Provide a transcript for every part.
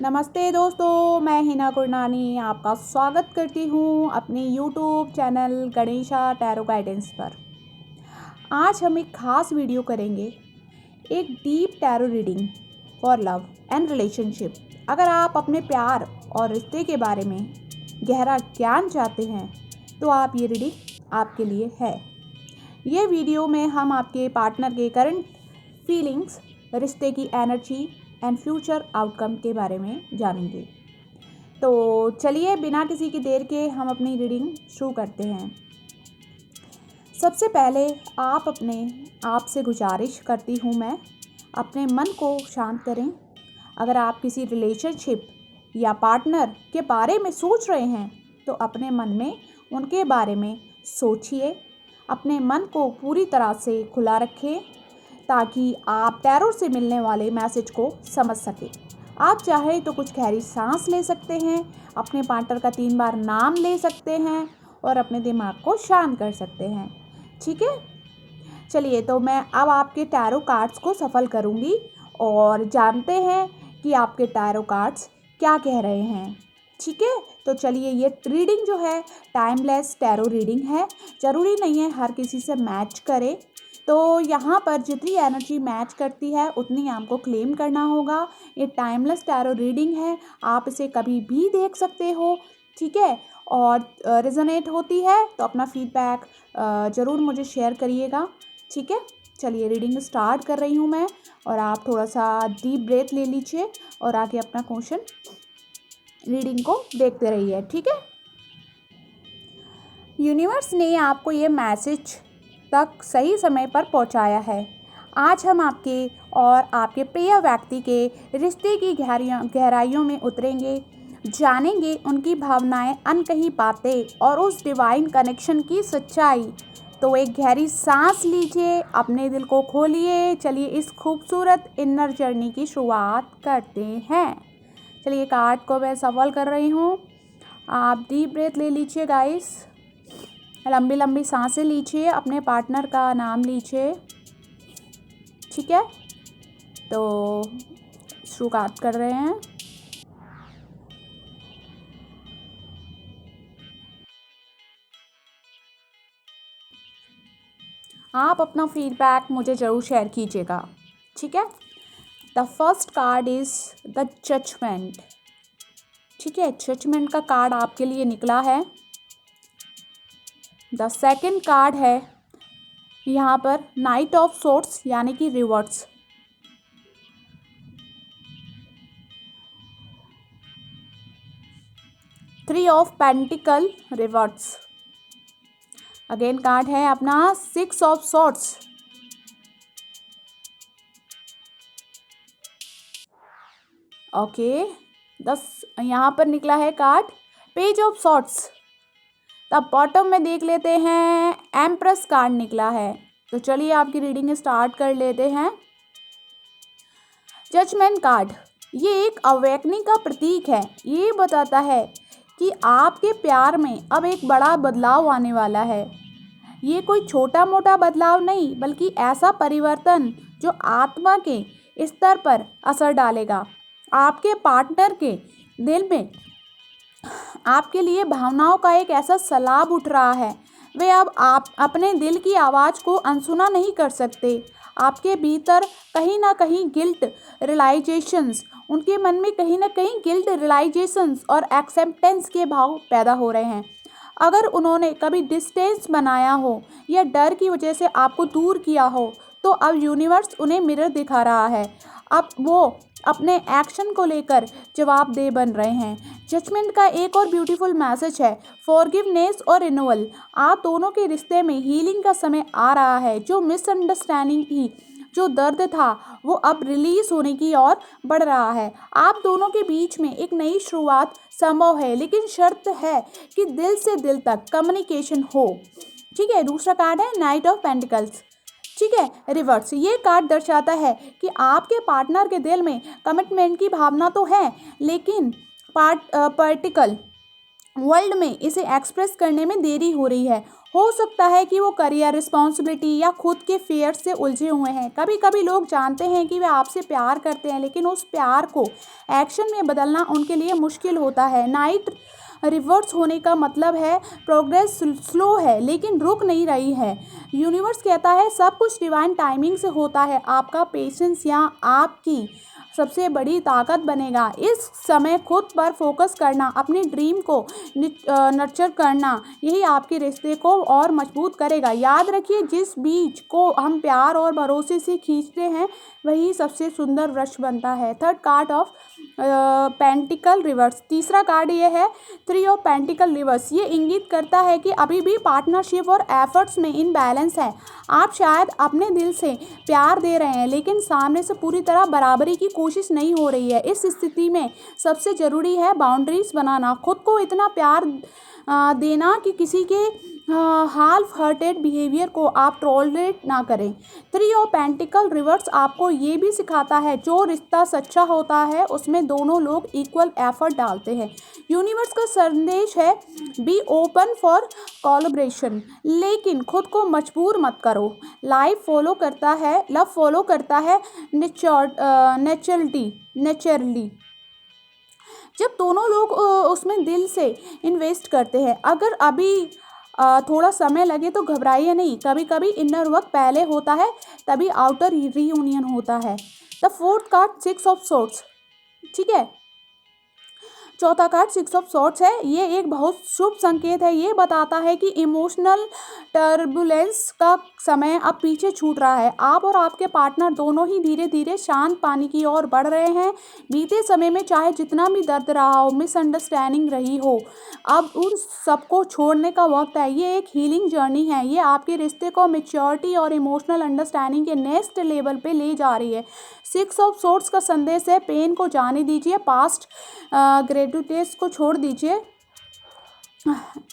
नमस्ते दोस्तों, मैं हिना गुरनानी आपका स्वागत करती हूँ अपने YouTube channel Ganesha tarot guidance पर। आज हम एक ख़ास वीडियो करेंगे, एक deep tarot reading for love and relationship. अगर आप अपने प्यार और रिश्ते के बारे में गहरा ज्ञान चाहते हैं तो आप ये रीडिंग आपके लिए है। ये वीडियो में हम आपके पार्टनर के करंट फीलिंग्स, रिश्ते की एनर्जी एंड फ्यूचर आउटकम के बारे में जानेंगे। तो चलिए बिना किसी की देर के हम अपनी रीडिंग शुरू करते हैं। सबसे पहले आप से गुजारिश करती हूँ मैं, अपने मन को शांत करें। अगर आप किसी रिलेशनशिप या पार्टनर के बारे में सोच रहे हैं तो अपने मन में उनके बारे में सोचिए। अपने मन को पूरी तरह से खुला रखें ताकि आप टैरो से मिलने वाले मैसेज को समझ सकें। आप चाहे तो कुछ गहरी सांस ले सकते हैं, अपने पार्टनर का 3 बार नाम ले सकते हैं और अपने दिमाग को शांत कर सकते हैं। ठीक है, चलिए तो मैं अब आपके टैरो कार्ड्स को सफल करूँगी और जानते हैं कि आपके टैरो कार्ड्स क्या कह रहे हैं। ठीक है, तो चलिए ये रीडिंग जो है टाइमलेस टैरो रीडिंग है। ज़रूरी नहीं है हर किसी से मैच करे, तो यहाँ पर जितनी एनर्जी मैच करती है उतनी आपको क्लेम करना होगा। ये टाइमलेस टैरो रीडिंग है, आप इसे कभी भी देख सकते हो। ठीक है, और रेजोनेट होती है तो अपना फीडबैक ज़रूर मुझे शेयर करिएगा। ठीक है, चलिए रीडिंग स्टार्ट कर रही हूँ मैं और आप थोड़ा सा डीप ब्रेथ ले लीजिए और आगे अपना क्वेश्चन रीडिंग को देखते रहिए। ठीक है, यूनिवर्स ने आपको ये मैसेज तक सही समय पर पहुंचाया है। आज हम आपके और आपके प्रिय व्यक्ति के रिश्ते की गहराइयों में उतरेंगे, जानेंगे उनकी भावनाएं, अनकही बातें और उस डिवाइन कनेक्शन की सच्चाई। तो एक गहरी सांस लीजिए, अपने दिल को खोलिए। चलिए इस खूबसूरत इनर जर्नी की शुरुआत करते हैं। चलिए कार्ड को मैं सफल कर रही हूँ। आप डीप ब्रेथ ले लीजिए गाइस, लंबी लंबी सांसें लीजिए, अपने पार्टनर का नाम लीजिए। ठीक है, तो शुरुआत कर रहे हैं। आप अपना फीडबैक मुझे ज़रूर शेयर कीजिएगा। ठीक है, the first card is the judgement. ठीक है, जजमेंट का कार्ड आपके लिए निकला है। द सेकंड कार्ड है यहाँ पर नाइट ऑफ सोर्ट्स यानी कि reverse. Three of pentacle reverse. Again card है अपना 6 ऑफ सॉर्ट्स। ओके, यहाँ पर निकला है कार्ड पेज ऑफ सॉर्ट्स। तब बॉटम में देख लेते हैं एम्प्रेस कार्ड निकला है। तो चलिए आपकी रीडिंग स्टार्ट कर लेते हैं। जजमेंट कार्ड ये एक अवेकनिंग का प्रतीक है। ये बताता है कि आपके प्यार में अब एक बड़ा बदलाव आने वाला है। ये कोई छोटा मोटा बदलाव नहीं, बल्कि ऐसा परिवर्तन जो आत्मा के स्तर पर असर डालेगा। आपके पार्टनर के दिल में आपके लिए भावनाओं का एक ऐसा सैलाब उठ रहा है, वे अब आप अपने दिल की आवाज़ को अनसुना नहीं कर सकते। आपके भीतर कहीं ना कहीं गिल्ट रियलाइजेशंस, उनके मन में कहीं ना कहीं गिल्ट रियलाइजेशंस और एक्सेप्टेंस के भाव पैदा हो रहे हैं। अगर उन्होंने कभी डिस्टेंस बनाया हो या डर की वजह से आपको दूर किया हो, तो अब यूनिवर्स उन्हें मिरर दिखा रहा है। अब वो अपने एक्शन को लेकर जवाबदेह बन रहे हैं। जजमेंट का एक और ब्यूटीफुल मैसेज है फॉरगिवनेस और रिन्यूअल। आप दोनों के रिश्ते में हीलिंग का समय आ रहा है। जो मिसअंडरस्टैंडिंग थी, जो दर्द था, वो अब रिलीज होने की ओर बढ़ रहा है। आप दोनों के बीच में एक नई शुरुआत संभव है, लेकिन शर्त है कि दिल से दिल तक कम्युनिकेशन हो। ठीक है, दूसरा कार्ड है नाइट ऑफ पेंटिकल्स। ठीक है, रिवर्स। ये कार्ड दर्शाता है कि आपके पार्टनर के दिल में कमिटमेंट की भावना तो है, लेकिन पार्टिकल वर्ल्ड में इसे एक्सप्रेस करने में देरी हो रही है। हो सकता है कि वो करियर, रिस्पॉन्सिबिलिटी या खुद के फेयर से उलझे हुए हैं। कभी कभी लोग जानते हैं कि वे आपसे प्यार करते हैं, लेकिन उस प्यार को एक्शन में बदलना उनके लिए मुश्किल होता है। नाइट रिवर्स होने का मतलब है प्रोग्रेस स्लो है लेकिन रुक नहीं रही है। यूनिवर्स कहता है सब कुछ डिवाइन टाइमिंग से होता है। आपका पेशेंस या आपकी सबसे बड़ी ताकत बनेगा। इस समय खुद पर फोकस करना, अपनी ड्रीम को नर्चर करना, यही आपके रिश्ते को और मजबूत करेगा। याद रखिए, जिस बीज को हम प्यार और भरोसे से खींचते हैं वही सबसे सुंदर वृक्ष बनता है। Third card of pentacle reverse. तीसरा कार्ड ये है थ्री ऑफ पेंटिकल रिवर्स। ये इंगित करता है कि अभी भी पार्टनरशिप और एफर्ट्स में इनबैलेंस है। आप शायद अपने दिल से प्यार दे रहे हैं लेकिन सामने से पूरी तरह बराबरी की कोशिश नहीं हो रही है। इस स्थिति में सबसे ज़रूरी है बाउंड्रीज बनाना, खुद को इतना प्यार देना कि किसी के हाल्फ हार्टेड बिहेवियर को आप टॉलरेट ना करें। थ्री ऑफ पेंटिकल रिवर्स आपको ये भी सिखाता है जो रिश्ता सच्चा होता है उसमें दोनों लोग इक्वल एफर्ट डालते हैं। यूनिवर्स का संदेश है बी ओपन फॉर कोलैबोरेशन, लेकिन खुद को मजबूर मत करो। लव फॉलो करता है नेचुरली जब दोनों लोग उसमें दिल से इन्वेस्ट करते हैं। अगर अभी थोड़ा समय लगे तो घबराइए नहीं, कभी कभी इनर वर्क पहले होता है तभी आउटर रीयूनियन होता है। The fourth card six of swords, ठीक है। चौथा कार्ड सिक्स ऑफ सॉर्ड्स है। ये एक बहुत शुभ संकेत है। ये बताता है कि इमोशनल टर्बुलेंस का समय अब पीछे छूट रहा है। आप और आपके पार्टनर दोनों ही धीरे धीरे शांत पानी की ओर बढ़ रहे हैं। बीते समय में चाहे जितना भी दर्द रहा हो, मिसअंडरस्टैंडिंग रही हो, अब उन सबको छोड़ने का वक्त है। ये एक हीलिंग जर्नी है। ये आपके रिश्ते को मैच्योरिटी और इमोशनल अंडरस्टैंडिंग के नेक्स्ट लेवल पे ले जा रही है। सिक्स ऑफ सोर्ड्स का संदेश है पेन को जाने दीजिए, पास्ट ग्रेजुएट्स को छोड़ दीजिए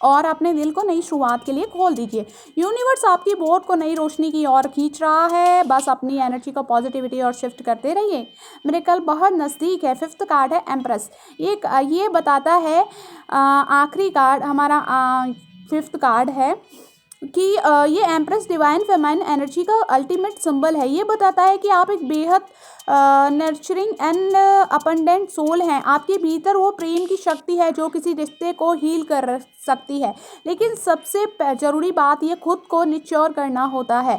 और अपने दिल को नई शुरुआत के लिए खोल दीजिए। यूनिवर्स आपकी बोट को नई रोशनी की ओर खींच रहा है। बस अपनी एनर्जी को पॉजिटिविटी और शिफ्ट करते रहिए। मिरेकल बहुत नज़दीक है। फिफ्थ कार्ड है एम्प्रेस। ये बताता है आखिरी कार्ड हमारा फिफ्थ कार्ड है कि ये एम्प्रेस डिवाइन फेमाइन एनर्जी का अल्टीमेट सिंबल है। ये बताता है कि आप एक बेहद नर्चरिंग एंड अबंडेंट सोल हैं। आपके भीतर वो प्रेम की शक्ति है जो किसी रिश्ते को हील कर सकती है। लेकिन सबसे ज़रूरी बात ये खुद को निच्योर करना होता है,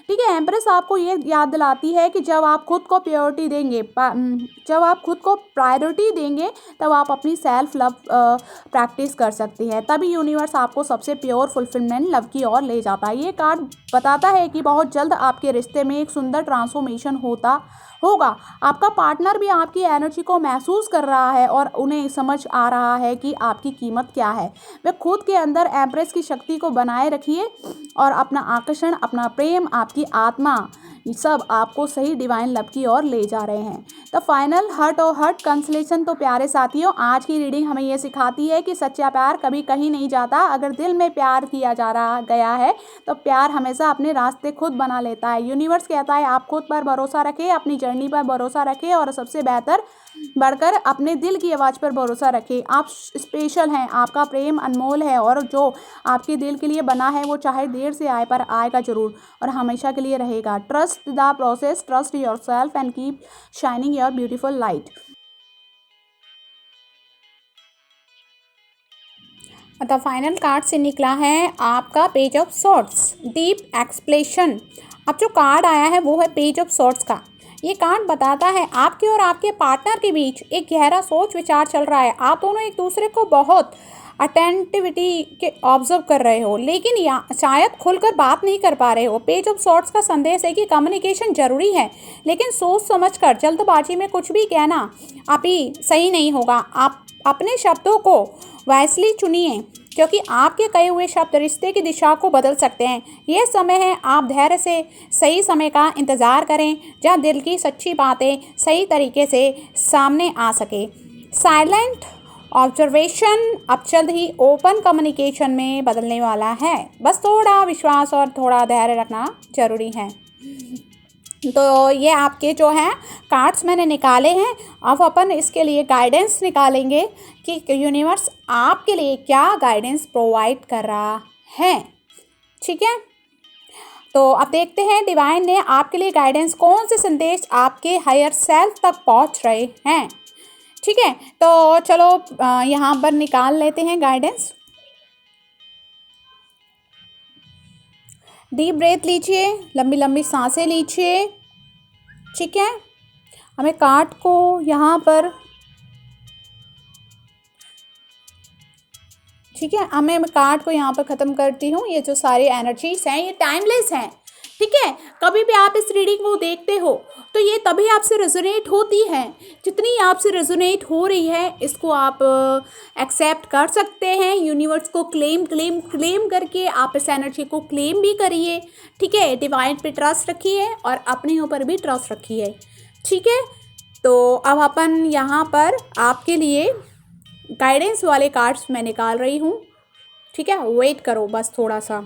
ठीक है। एम्प्रेस आपको ये याद दिलाती है कि जब आप खुद को प्रायोरिटी देंगे तब आप अपनी सेल्फ लव प्रैक्टिस कर सकती हैं। तभी यूनिवर्स आपको सबसे प्योर फुलफिलमेंट लव की ओर ले जाता है। ये कार्ड बताता है कि बहुत जल्द आपके रिश्ते में एक सुंदर ट्रांसफॉर्मेशन होगा। आपका पार्टनर भी आपकी एनर्जी को महसूस कर रहा है और उन्हें समझ आ रहा है कि आपकी कीमत क्या है। वे खुद के अंदर एम्प्रेस की शक्ति को बनाए रखिए और अपना आकर्षण, अपना प्रेम, आपकी आत्मा, सब आपको सही डिवाइन लव की ओर ले जा रहे हैं। द फाइनल हर्ट और हर्ट कंसलेशन। तो प्यारे साथियों, आज की रीडिंग हमें ये सिखाती है कि सच्चा प्यार कभी कहीं नहीं जाता। अगर दिल में प्यार किया गया है तो प्यार हमेशा अपने रास्ते खुद बना लेता है। यूनिवर्स कहता है आप खुद पर भरोसा रखें, अपनी जर्नी पर भरोसा रखें और सबसे बेहतर बढ़कर अपने दिल की आवाज़ पर भरोसा रखें। आप स्पेशल हैं, आपका प्रेम अनमोल है और जो आपके दिल के लिए बना है वो चाहे देर से आए पर आएगा ज़रूर और हमेशा के लिए रहेगा। Trust the process, trust yourself and keep shining your beautiful light. The final card से निकला है आपका page of swords, deep explanation. अब जो कार्ड आया है वो है पेज ऑफ सॉर्ड्स का। ये कार्ड बताता है आपके और आपके पार्टनर के बीच एक गहरा सोच विचार चल रहा है। आप दोनों एक दूसरे को बहुत अटेंटिविटी के ऑब्जर्व कर रहे हो, लेकिन शायद खुलकर बात नहीं कर पा रहे हो। पेज ऑफ सॉर्ड्स का संदेश है कि कम्युनिकेशन जरूरी है, लेकिन सोच समझकर जल्दबाजी में कुछ भी कहना अभी सही नहीं होगा। आप अपने शब्दों को वाइसली चुनिए, क्योंकि आपके कहे हुए शब्द रिश्ते की दिशा को बदल सकते हैं। यह समय है आप धैर्य से सही समय का इंतज़ार करें जब दिल की सच्ची बातें सही तरीके से सामने आ सके। साइलेंट ऑब्जर्वेशन अब जल्द ही ओपन कम्युनिकेशन में बदलने वाला है। बस थोड़ा विश्वास और थोड़ा धैर्य रखना जरूरी है। तो ये आपके जो हैं कार्ड्स मैंने निकाले हैं। अब अपन इसके लिए गाइडेंस निकालेंगे कि यूनिवर्स आपके लिए क्या गाइडेंस प्रोवाइड कर रहा है। ठीक है, तो अब देखते हैं डिवाइन ने आपके लिए गाइडेंस, कौन से संदेश आपके हायर सेल्फ तक पहुंच रहे हैं। ठीक है, तो चलो यहाँ पर निकाल लेते हैं गाइडेंस। डीप ब्रेथ लीजिए, लंबी लंबी सांसें लीजिए। ठीक है, हमें कार्ड को यहाँ पर, ठीक है, मैं कार्ड को यहाँ पर ख़त्म करती हूँ। ये जो सारी एनर्जीज हैं ये टाइमलेस हैं। ठीक है, कभी भी आप इस रीडिंग को देखते हो तो ये तभी आपसे रेजोनेट होती है, जितनी आपसे रेजोनेट हो रही है इसको आप एक्सेप्ट कर सकते हैं। यूनिवर्स को क्लेम करके आप इस एनर्जी को क्लेम भी करिए। ठीक है, डिवाइन पे ट्रस्ट रखिए और अपने ऊपर भी ट्रस्ट रखिए। ठीक है, तो अब अपन यहाँ पर आपके लिए गाइडेंस वाले कार्ड्स मैं निकाल रही हूँ। ठीक है, वेट करो बस थोड़ा सा।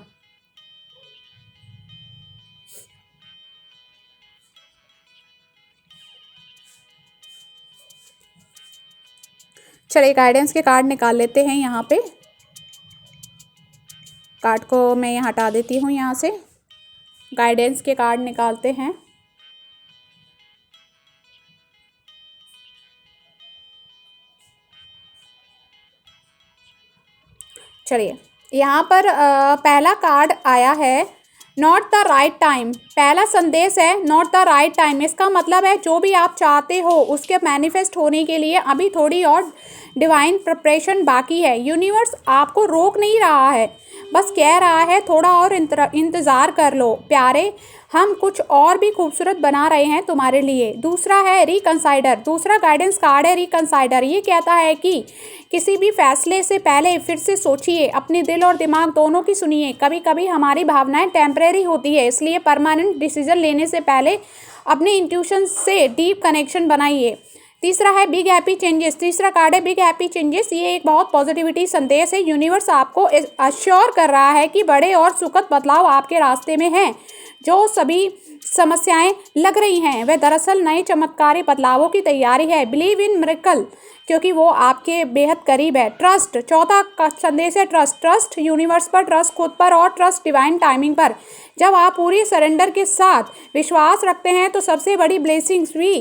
चलिए गाइडेंस के कार्ड निकाल लेते हैं। यहाँ पे कार्ड को मैं यहाँ हटा देती हूँ, यहाँ से गाइडेंस के कार्ड निकालते हैं। चलिए, यहाँ पर पहला कार्ड आया है नॉट द राइट टाइम। पहला संदेश है नॉट द राइट टाइम। इसका मतलब है जो भी आप चाहते हो उसके मैनिफेस्ट होने के लिए अभी थोड़ी और डिवाइन प्रिपरेशन बाकी है। यूनिवर्स आपको रोक नहीं रहा है, बस कह रहा है थोड़ा और इंतज़ार कर लो प्यारे, हम कुछ और भी खूबसूरत बना रहे हैं तुम्हारे लिए। दूसरा है रिकंसाइडर। दूसरा गाइडेंस कार्ड है रिकंसाइडर। ये कहता है कि किसी भी फैसले से पहले फिर से सोचिए, अपने दिल और दिमाग दोनों की सुनिए। कभी कभी हमारी भावनाएं टेम्परेरी होती है, इसलिए परमानेंट डिसीजन लेने से पहले अपने इंट्यूशन से डीप कनेक्शन बनाइए। तीसरा है बिग हैप्पी चेंजेस। तीसरा कार्ड है बिग हैप्पी चेंजेस। ये एक बहुत पॉजिटिविटी संदेश है। यूनिवर्स आपको अश्योर कर रहा है कि बड़े और सुखद बदलाव आपके रास्ते में हैं। जो सभी समस्याएं लग रही हैं वह दरअसल नए चमत्कारी बदलावों की तैयारी है। बिलीव इन मिरेकल, क्योंकि वो आपके बेहद करीब है। ट्रस्ट, चौथा संदेश है ट्रस्ट। ट्रस्ट यूनिवर्स पर, ट्रस्ट खुद पर और ट्रस्ट डिवाइन टाइमिंग पर। जब आप पूरी सरेंडर के साथ विश्वास रखते हैं तो सबसे बड़ी ब्लेसिंग्स भी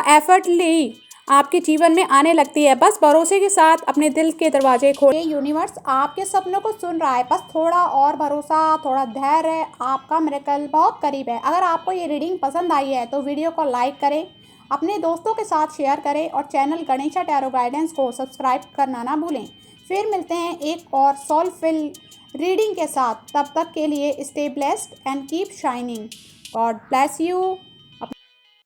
एफर्टली आपके जीवन में आने लगती है। बस भरोसे के साथ अपने दिल के दरवाजे खोलें। यूनिवर्स आपके सपनों को सुन रहा है, बस थोड़ा और भरोसा, थोड़ा धैर्य, आपका मिरेकल बहुत करीब है। अगर आपको ये रीडिंग पसंद आई है तो वीडियो को लाइक करें, अपने दोस्तों के साथ शेयर करें और चैनल गणेशा टैरो गाइडेंस को सब्सक्राइब करना ना भूलें। फिर मिलते हैं एक और सोलफुल रीडिंग के साथ। तब तक के लिए stay blessed and keep shining. God bless you.